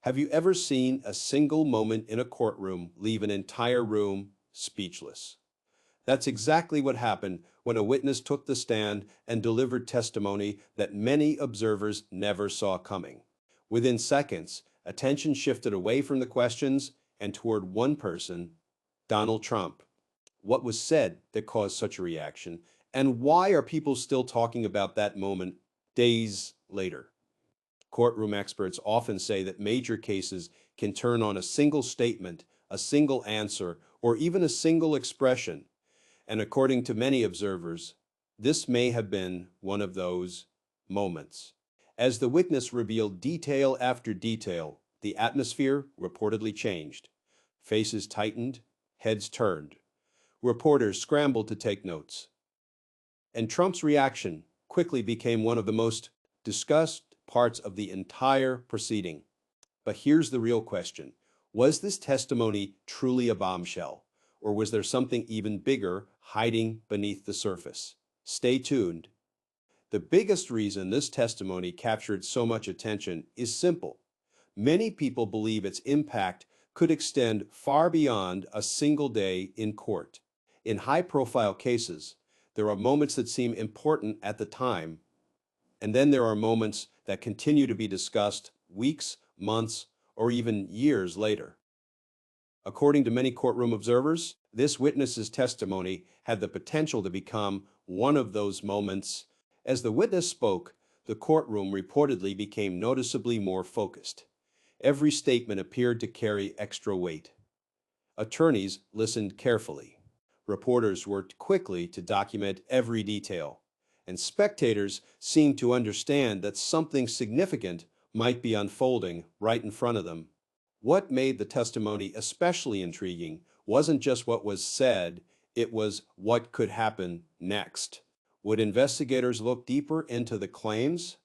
Have you ever seen a single moment in a courtroom leave an entire room speechless? That's exactly what happened when a witness took the stand and delivered testimony that many observers never saw coming. Within seconds, attention shifted away from the questions and toward one person, Donald Trump. What was said that caused such a reaction, and why are people still talking about that moment days later? Courtroom experts often say that major cases can turn on a single statement, a single answer, or even a single expression. And according to many observers, this may have been one of those moments. As the witness revealed detail after detail, the atmosphere reportedly changed. Faces tightened, heads turned. Reporters scrambled to take notes. And Trump's reaction quickly became one of the most discussed parts of the entire proceeding. But here's the real question. Was this testimony truly a bombshell? Or was there something even bigger hiding beneath the surface? Stay tuned. The biggest reason this testimony captured so much attention is simple. Many people believe its impact could extend far beyond a single day in court. In high-profile cases, there are moments that seem important at the time, and then there are moments that continue to be discussed weeks, months, or even years later. According to many courtroom observers, this witness's testimony had the potential to become one of those moments. As the witness spoke, the courtroom reportedly became noticeably more focused. Every statement appeared to carry extra weight. Attorneys listened carefully. Reporters worked quickly to document every detail, and spectators seemed to understand that something significant might be unfolding right in front of them. What made the testimony especially intriguing wasn't just what was said, it was what could happen next. Would investigators look deeper into the claims?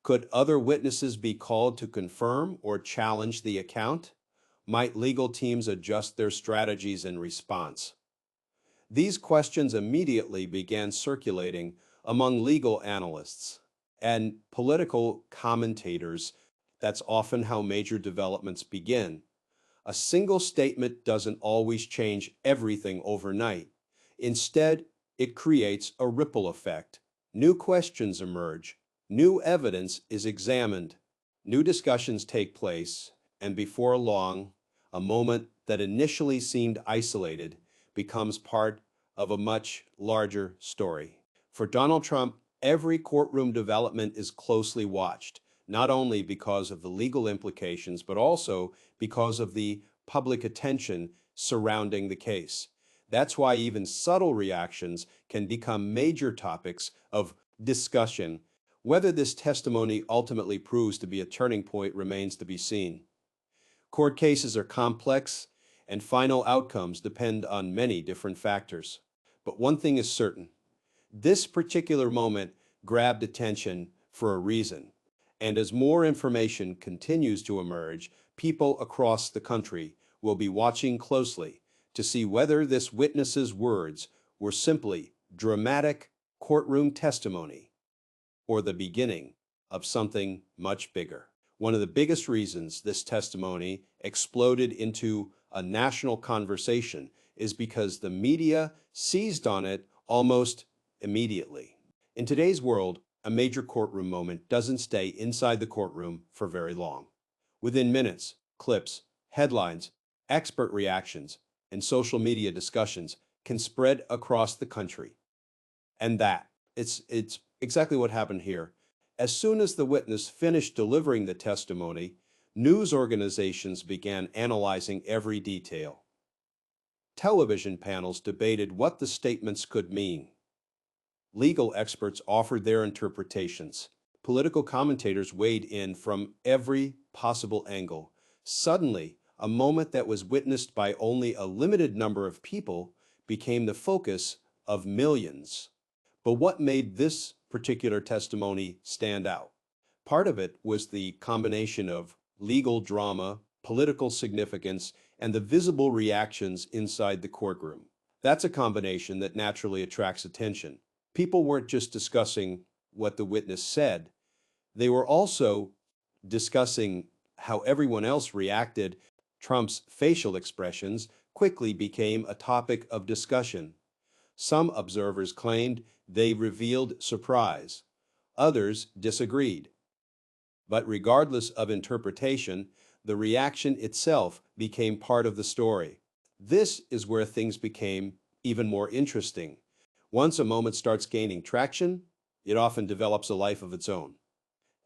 Could other witnesses be called to confirm or challenge the account? Might legal teams adjust their strategies in response? These questions immediately began circulating among legal analysts and political commentators. That's often how major developments begin. A single statement doesn't always change everything overnight. Instead, it creates a ripple effect. New questions emerge, new evidence is examined, new discussions take place, and before long, a moment that initially seemed isolated becomes part of a much larger story. For Donald Trump, every courtroom development is closely watched, not only because of the legal implications, but also because of the public attention surrounding the case. That's why even subtle reactions can become major topics of discussion. Whether this testimony ultimately proves to be a turning point remains to be seen. Court cases are complex, and final outcomes depend on many different factors. But one thing is certain. This particular moment grabbed attention for a reason. And as more information continues to emerge, people across the country will be watching closely to see whether this witness's words were simply dramatic courtroom testimony or the beginning of something much bigger. One of the biggest reasons this testimony exploded into a national conversation is because the media seized on it almost immediately. In today's world, a major courtroom moment doesn't stay inside the courtroom for very long. Within minutes, clips, headlines, expert reactions, and social media discussions can spread across the country. And it's exactly what happened here. As soon as the witness finished delivering the testimony, news organizations began analyzing every detail. Television panels debated what the statements could mean. Legal experts offered their interpretations. Political commentators weighed in from every possible angle. Suddenly, a moment that was witnessed by only a limited number of people became the focus of millions. But what made this particular testimony stand out? Part of it was the combination of legal drama, political significance, and the visible reactions inside the courtroom. That's a combination that naturally attracts attention. People weren't just discussing what the witness said, they were also discussing how everyone else reacted. Trump's facial expressions quickly became a topic of discussion. Some observers claimed they revealed surprise. Others disagreed. But regardless of interpretation, the reaction itself became part of the story. This is where things became even more interesting. Once a moment starts gaining traction, it often develops a life of its own.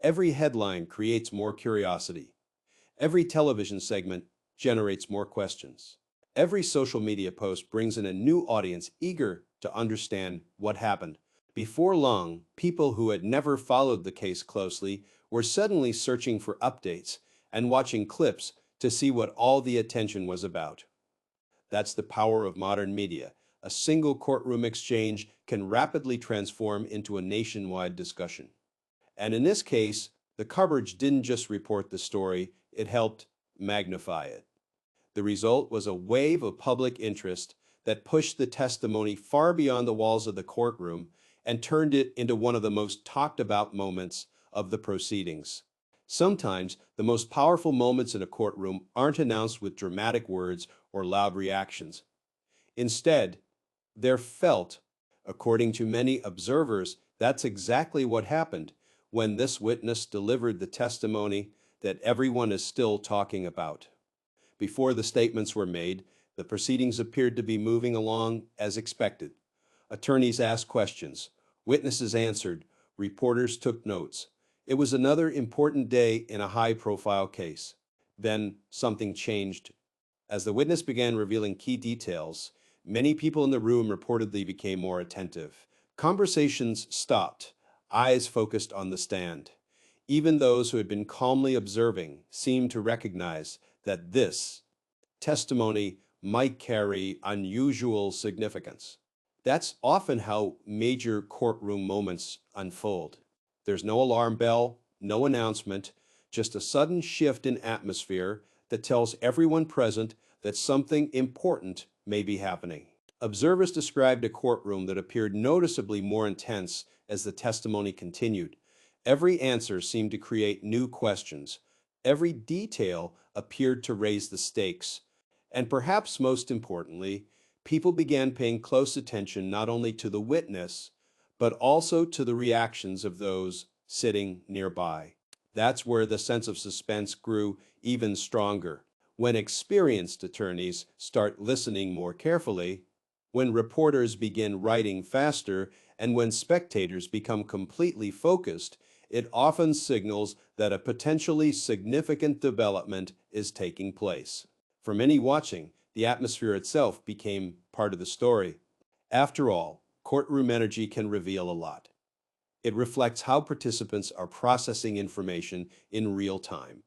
Every headline creates more curiosity. Every television segment generates more questions. Every social media post brings in a new audience eager to understand what happened. Before long, people who had never followed the case closely were suddenly searching for updates and watching clips to see what all the attention was about. That's the power of modern media. A single courtroom exchange can rapidly transform into a nationwide discussion. And in this case, the coverage didn't just report the story, it helped magnify it. The result was a wave of public interest that pushed the testimony far beyond the walls of the courtroom and turned it into one of the most talked about moments of the proceedings. Sometimes the most powerful moments in a courtroom aren't announced with dramatic words or loud reactions. Instead, they're felt. According to many observers, that's exactly what happened when this witness delivered the testimony that everyone is still talking about. Before the statements were made, the proceedings appeared to be moving along as expected. Attorneys asked questions, witnesses answered, reporters took notes. It was another important day in a high-profile case. Then something changed. As the witness began revealing key details, many people in the room reportedly became more attentive. Conversations stopped, eyes focused on the stand. Even those who had been calmly observing seemed to recognize that this testimony might carry unusual significance. That's often how major courtroom moments unfold. There's no alarm bell, no announcement, just a sudden shift in atmosphere that tells everyone present that something important may be happening. Observers described a courtroom that appeared noticeably more intense as the testimony continued. Every answer seemed to create new questions. Every detail appeared to raise the stakes. And perhaps most importantly, people began paying close attention not only to the witness, but also to the reactions of those sitting nearby. That's where the sense of suspense grew even stronger. When experienced attorneys start listening more carefully, when reporters begin writing faster, and when spectators become completely focused, it often signals that a potentially significant development is taking place. For many watching, the atmosphere itself became part of the story. After all, courtroom energy can reveal a lot. It reflects how participants are processing information in real time.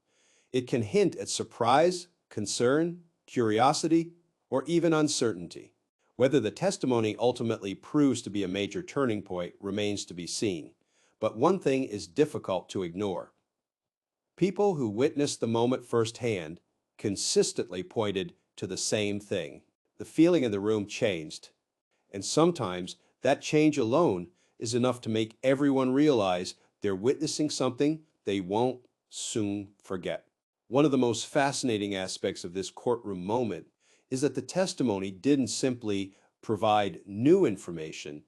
It can hint at surprise, concern, curiosity, or even uncertainty. Whether the testimony ultimately proves to be a major turning point remains to be seen. But one thing is difficult to ignore. People who witnessed the moment firsthand consistently pointed to the same thing. The feeling in the room changed, and sometimes that change alone is enough to make everyone realize they're witnessing something they won't soon forget. One of the most fascinating aspects of this courtroom moment is that the testimony didn't simply provide new information,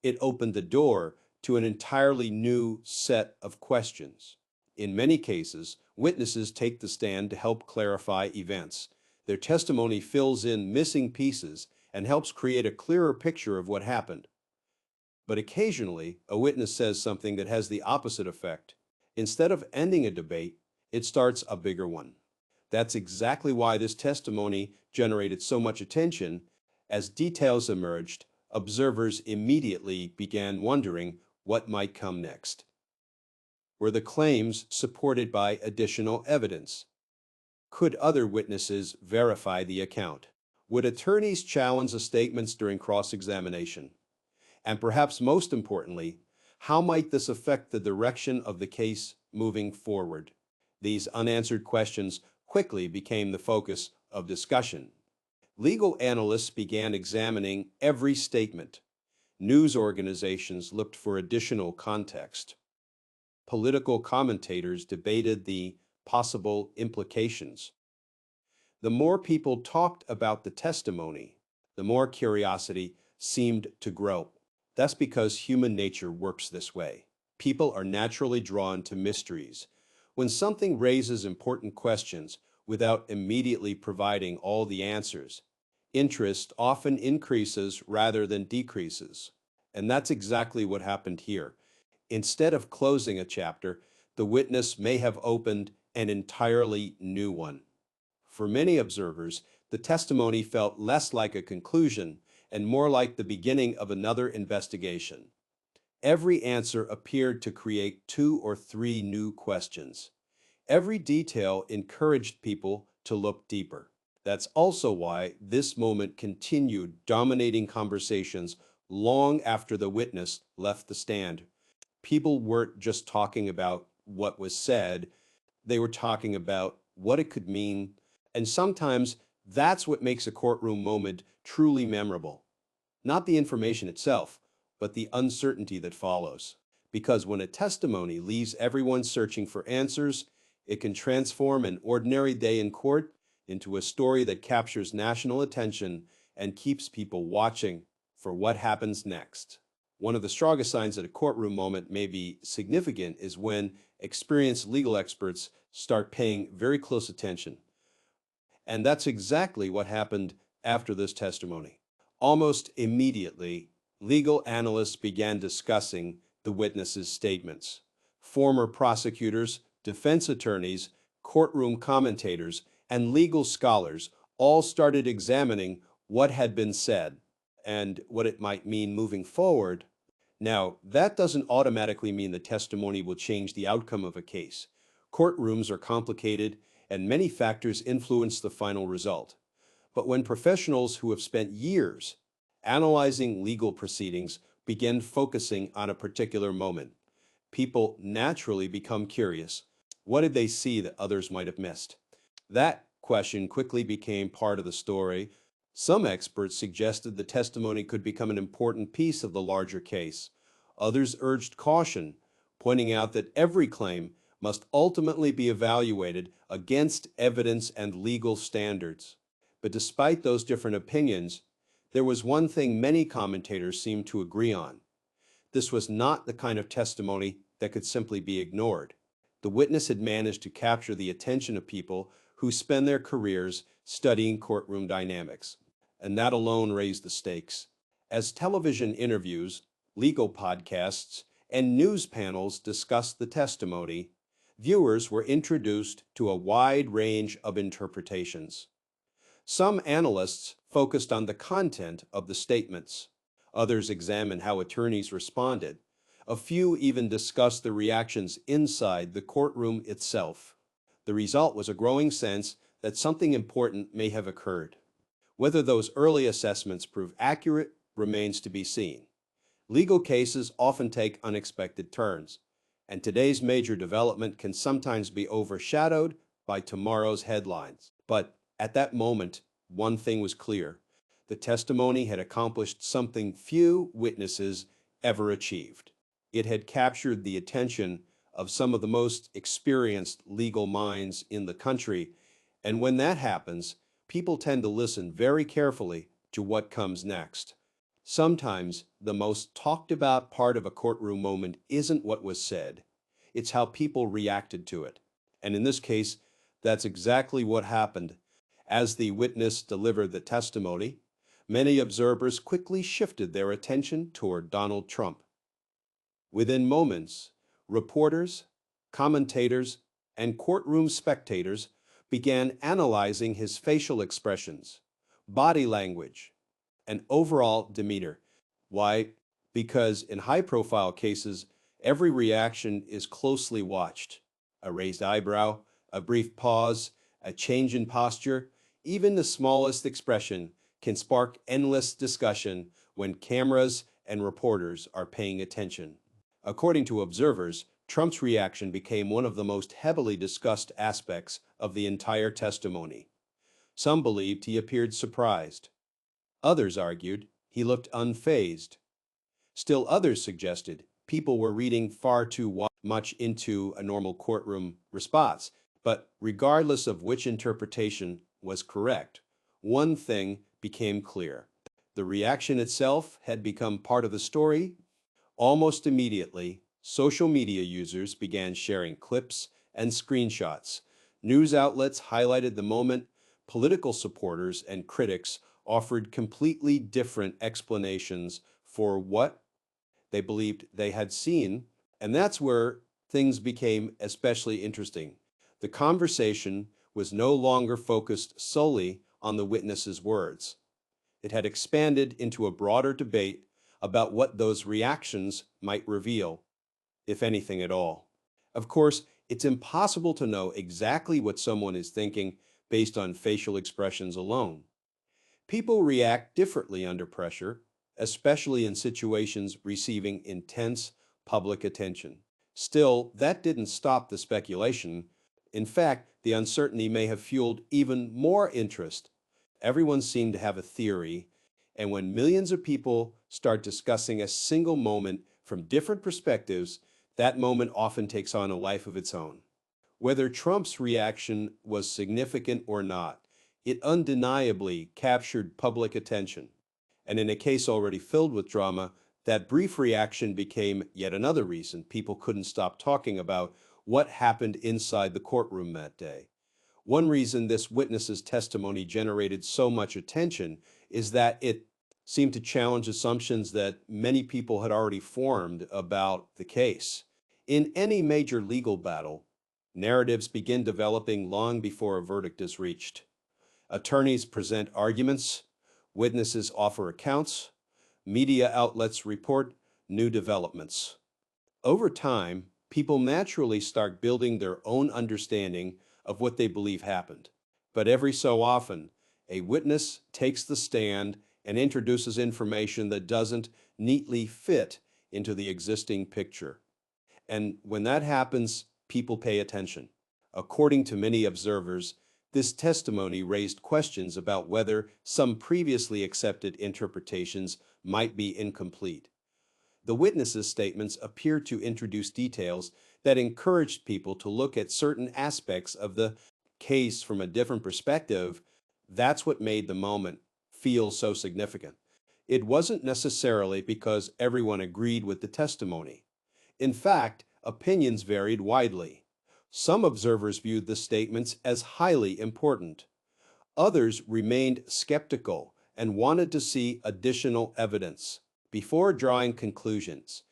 it opened the door to an entirely new set of questions. In many cases, witnesses take the stand to help clarify events. Their testimony fills in missing pieces and helps create a clearer picture of what happened. But occasionally, a witness says something that has the opposite effect. Instead of ending a debate, it starts a bigger one. That's exactly why this testimony generated so much attention. As details emerged, observers immediately began wondering what might come next. Were the claims supported by additional evidence? Could other witnesses verify the account? Would attorneys challenge the statements during cross-examination? And perhaps most importantly, how might this affect the direction of the case moving forward? These unanswered questions quickly became the focus of discussion. Legal analysts began examining every statement. News organizations looked for additional context. Political commentators debated the possible implications. The more people talked about the testimony, the more curiosity seemed to grow. That's because human nature works this way. People are naturally drawn to mysteries. When something raises important questions without immediately providing all the answers, interest often increases rather than decreases. And that's exactly what happened here. Instead of closing a chapter, the witness may have opened an entirely new one. For many observers, the testimony felt less like a conclusion and more like the beginning of another investigation. Every answer appeared to create two or three new questions. Every detail encouraged people to look deeper. That's also why this moment continued dominating conversations long after the witness left the stand. People weren't just talking about what was said, they were talking about what it could mean. And sometimes that's what makes a courtroom moment truly memorable. Not the information itself, but the uncertainty that follows. Because when a testimony leaves everyone searching for answers, it can transform an ordinary day in court into a story that captures national attention and keeps people watching for what happens next. One of the strongest signs that a courtroom moment may be significant is when experienced legal experts start paying very close attention. And that's exactly what happened after this testimony. Almost immediately, legal analysts began discussing the witnesses' statements. Former prosecutors, defense attorneys, courtroom commentators, and legal scholars all started examining what had been said and what it might mean moving forward. Now, that doesn't automatically mean the testimony will change the outcome of a case. Courtrooms are complicated, and many factors influence the final result. But when professionals who have spent years analyzing legal proceedings begin focusing on a particular moment, people naturally become curious. What did they see that others might have missed? That question quickly became part of the story. Some experts suggested the testimony could become an important piece of the larger case. Others urged caution, pointing out that every claim must ultimately be evaluated against evidence and legal standards. But despite those different opinions, there was one thing many commentators seemed to agree on. This was not the kind of testimony that could simply be ignored. The witness had managed to capture the attention of people who spend their careers studying courtroom dynamics, and that alone raised the stakes. As television interviews, legal podcasts, and news panels discussed the testimony, viewers were introduced to a wide range of interpretations. Some analysts focused on the content of the statements. Others examined how attorneys responded. A few even discussed the reactions inside the courtroom itself. The result was a growing sense that something important may have occurred. Whether those early assessments prove accurate remains to be seen. Legal cases often take unexpected turns, and today's major development can sometimes be overshadowed by tomorrow's headlines. But at that moment, one thing was clear. The testimony had accomplished something few witnesses ever achieved. It had captured the attention of some of the most experienced legal minds in the country, and when that happens, people tend to listen very carefully to what comes next. Sometimes the most talked about part of a courtroom moment isn't what was said, it's how people reacted to it. And in this case, that's exactly what happened. As the witness delivered the testimony, many observers quickly shifted their attention toward Donald Trump. Within moments, reporters, commentators, and courtroom spectators began analyzing his facial expressions, body language, and overall demeanor. Why? Because in high-profile cases, every reaction is closely watched. A raised eyebrow, a brief pause, a change in posture, even the smallest expression can spark endless discussion when cameras and reporters are paying attention. According to observers, Trump's reaction became one of the most heavily discussed aspects of the entire testimony. Some believed he appeared surprised. Others argued he looked unfazed. Still others suggested people were reading far too much into a normal courtroom response. But regardless of which interpretation was correct, one thing became clear. The reaction itself had become part of the story. Almost immediately, social media users began sharing clips and screenshots. News outlets highlighted the moment. Political supporters and critics offered completely different explanations for what they believed they had seen. And that's where things became especially interesting. The conversation was no longer focused solely on the witness's words. It had expanded into a broader debate about what those reactions might reveal, if anything at all. Of course, it's impossible to know exactly what someone is thinking based on facial expressions alone. People react differently under pressure, especially in situations receiving intense public attention. Still, that didn't stop the speculation. In fact, the uncertainty may have fueled even more interest. Everyone seemed to have a theory, and when millions of people start discussing a single moment from different perspectives, that moment often takes on a life of its own. Whether Trump's reaction was significant or not, it undeniably captured public attention. And in a case already filled with drama, that brief reaction became yet another reason people couldn't stop talking about what happened inside the courtroom that day. One reason this witness's testimony generated so much attention is that it seemed to challenge assumptions that many people had already formed about the case. In any major legal battle, narratives begin developing long before a verdict is reached. Attorneys present arguments, witnesses offer accounts, media outlets report new developments. Over time, people naturally start building their own understanding of what they believe happened. But every so often, a witness takes the stand and introduces information that doesn't neatly fit into the existing picture. And when that happens, people pay attention. According to many observers, this testimony raised questions about whether some previously accepted interpretations might be incomplete. The witnesses' statements appeared to introduce details that encouraged people to look at certain aspects of the case from a different perspective. That's what made the moment feel so significant. It wasn't necessarily because everyone agreed with the testimony. In fact, opinions varied widely. Some observers viewed the statements as highly important. Others remained skeptical and wanted to see additional evidence before drawing conclusions.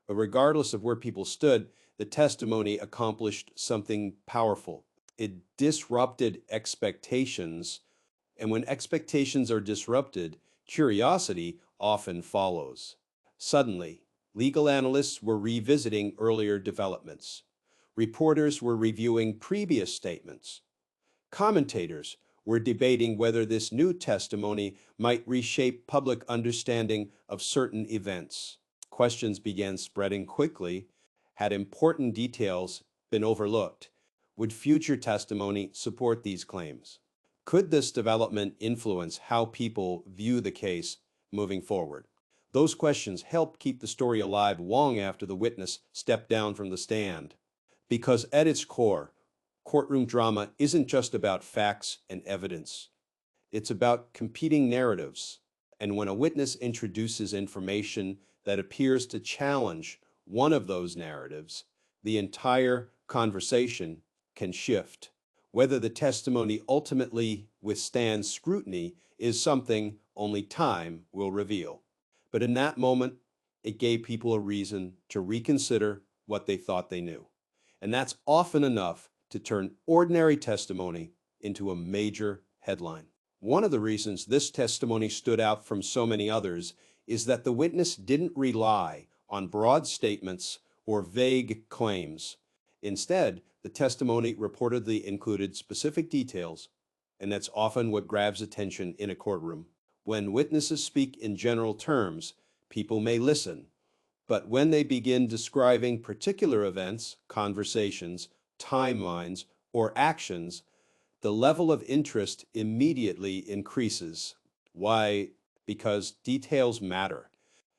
But regardless of where people stood, the testimony accomplished something powerful. It disrupted expectations, and when expectations are disrupted, curiosity often follows. Suddenly, legal analysts were revisiting earlier developments. Reporters were reviewing previous statements. Commentators were debating whether this new testimony might reshape public understanding of certain events. Questions began spreading quickly. Had important details been overlooked? Would future testimony support these claims? Could this development influence how people view the case moving forward? Those questions helped keep the story alive long after the witness stepped down from the stand. Because at its core, courtroom drama isn't just about facts and evidence. It's about competing narratives. And when a witness introduces information that appears to challenge one of those narratives, the entire conversation can shift. Whether the testimony ultimately withstands scrutiny is something only time will reveal. But in that moment, it gave people a reason to reconsider what they thought they knew. And that's often enough to turn ordinary testimony into a major headline. One of the reasons this testimony stood out from so many others is that the witness didn't rely on broad statements or vague claims. Instead, the testimony reportedly included specific details, and that's often what grabs attention in a courtroom. When witnesses speak in general terms, people may listen, but when they begin describing particular events, conversations, timelines, or actions, the level of interest immediately increases. Why? Because details matter.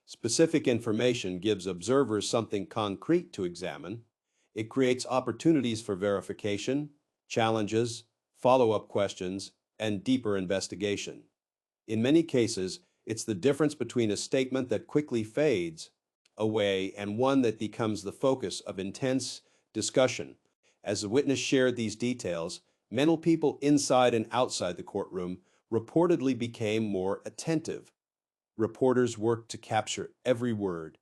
Specific information gives observers something concrete to examine. It creates opportunities for verification, challenges, follow-up questions, and deeper investigation. In many cases, it's the difference between a statement that quickly fades away and one that becomes the focus of intense discussion. As the witness shared these details, many people inside and outside the courtroom reportedly became more attentive. Reporters worked to capture every word.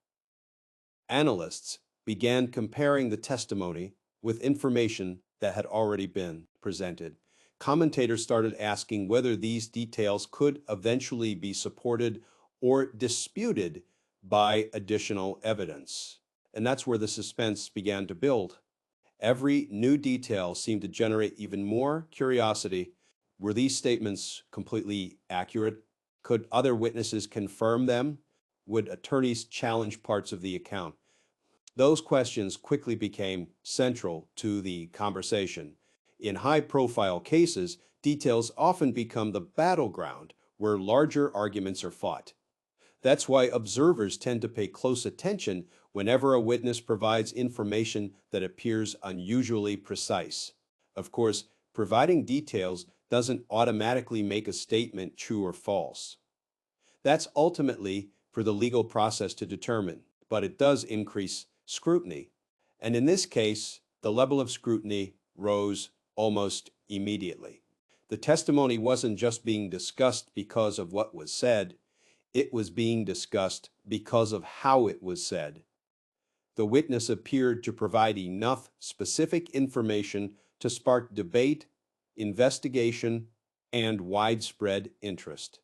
Analysts began comparing the testimony with information that had already been presented. Commentators started asking whether these details could eventually be supported or disputed by additional evidence. And that's where the suspense began to build. Every new detail seemed to generate even more curiosity. Were these statements completely accurate? Could other witnesses confirm them? Would attorneys challenge parts of the account? Those questions quickly became central to the conversation. In high-profile cases, details often become the battleground where larger arguments are fought. That's why observers tend to pay close attention whenever a witness provides information that appears unusually precise. Of course, providing details doesn't automatically make a statement true or false. That's ultimately for the legal process to determine, but it does increase scrutiny. And in this case, the level of scrutiny rose almost immediately. The testimony wasn't just being discussed because of what was said, it was being discussed because of how it was said. The witness appeared to provide enough specific information to spark debate, investigation, and widespread interest.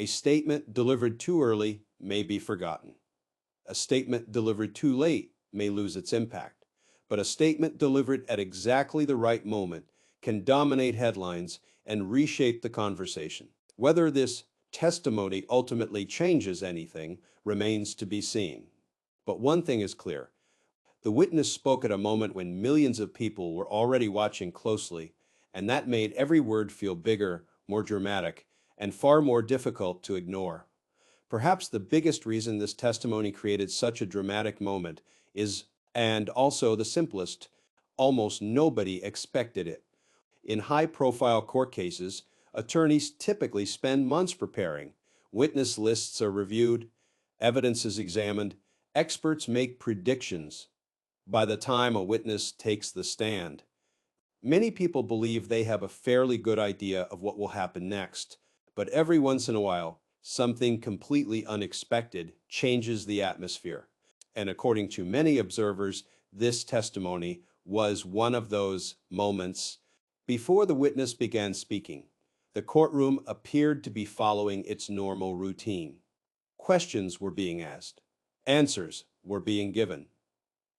A statement delivered too early may be forgotten. A statement delivered too late may lose its impact. But a statement delivered at exactly the right moment can dominate headlines and reshape the conversation. Whether this testimony ultimately changes anything remains to be seen. But one thing is clear. The witness spoke at a moment when millions of people were already watching closely, and that made every word feel bigger, more dramatic, and far more difficult to ignore. Perhaps the biggest reason this testimony created such a dramatic moment is, and also the simplest, almost nobody expected it. In high-profile court cases, attorneys typically spend months preparing. Witness lists are reviewed, evidence is examined, experts make predictions. By the time a witness takes the stand, many people believe they have a fairly good idea of what will happen next, but every once in a while, something completely unexpected changes the atmosphere. And according to many observers, this testimony was one of those moments. Before the witness began speaking, the courtroom appeared to be following its normal routine. Questions were being asked. Answers were being given.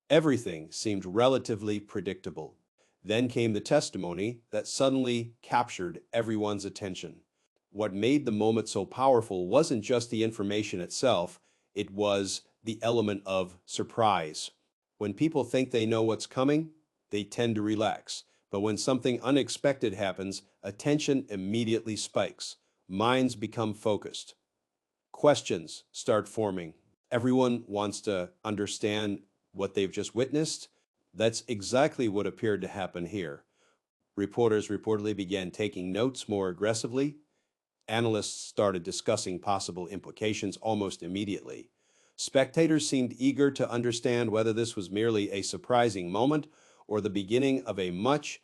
Everything seemed relatively predictable. Then came the testimony that suddenly captured everyone's attention. What made the moment so powerful wasn't just the information itself, it was the element of surprise. When people think they know what's coming, they tend to relax. But when something unexpected happens, attention immediately spikes. Minds become focused. Questions start forming. Everyone wants to understand what they've just witnessed. That's exactly what appeared to happen here. Reporters reportedly began taking notes more aggressively. Analysts started discussing possible implications almost immediately. Spectators seemed eager to understand whether this was merely a surprising moment or the beginning of a much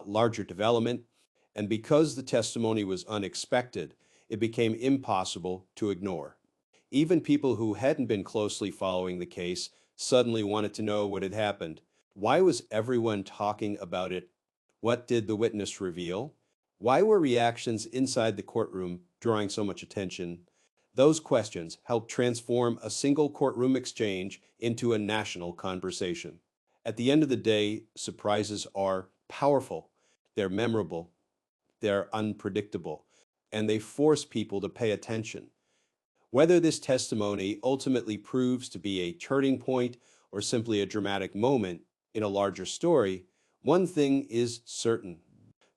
larger development. And because the testimony was unexpected, it became impossible to ignore. Even people who hadn't been closely following the case suddenly wanted to know what had happened. Why was everyone talking about it? What did the witness reveal? Why were reactions inside the courtroom drawing so much attention? Those questions helped transform a single courtroom exchange into a national conversation. At the end of the day, surprises are powerful. They're memorable, they're unpredictable, and they force people to pay attention. Whether this testimony ultimately proves to be a turning point or simply a dramatic moment in a larger story, one thing is certain.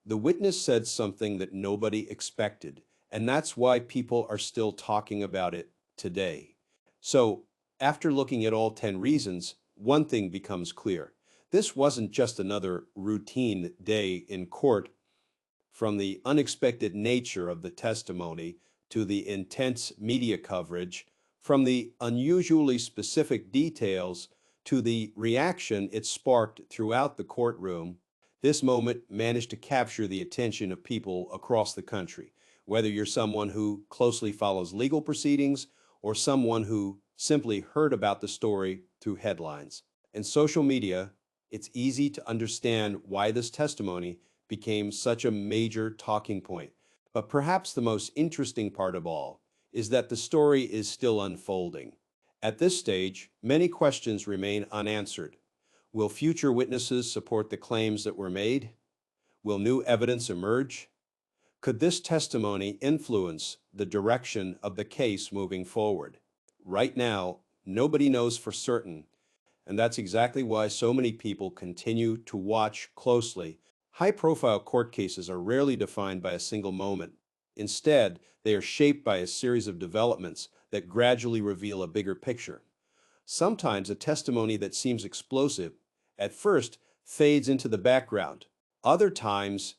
The witness said something that nobody expected, and that's why people are still talking about it today. So, after looking at all 10 reasons, one thing becomes clear. This wasn't just another routine day in court. From the unexpected nature of the testimony to the intense media coverage, from the unusually specific details to the reaction it sparked throughout the courtroom, this moment managed to capture the attention of people across the country, whether you're someone who closely follows legal proceedings or someone who simply heard about the story through headlines. In social media, it's easy to understand why this testimony became such a major talking point. But perhaps the most interesting part of all is that the story is still unfolding. At this stage, many questions remain unanswered. Will future witnesses support the claims that were made? Will new evidence emerge? Could this testimony influence the direction of the case moving forward? Right now, nobody knows for certain, and that's exactly why so many people continue to watch closely. High-profile court cases are rarely defined by a single moment. Instead, they are shaped by a series of developments that gradually reveal a bigger picture. Sometimes a testimony that seems explosive at first fades into the background. Other times,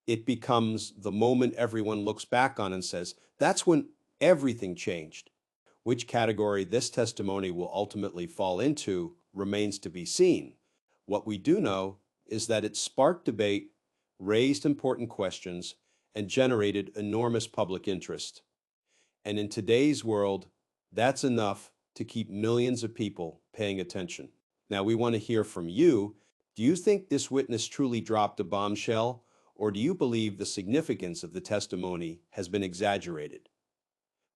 it becomes the moment everyone looks back on and says, that's when everything changed. Which category this testimony will ultimately fall into remains to be seen. What we do know is that it sparked debate, raised important questions, and generated enormous public interest. And in today's world, that's enough to keep millions of people paying attention. Now, we want to hear from you. Do you think this witness truly dropped a bombshell, or do you believe the significance of the testimony has been exaggerated?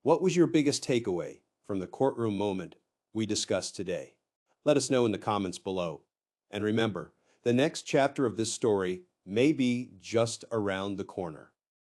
What was your biggest takeaway from the courtroom moment we discussed today? Let us know in the comments below. And remember, the next chapter of this story may be just around the corner.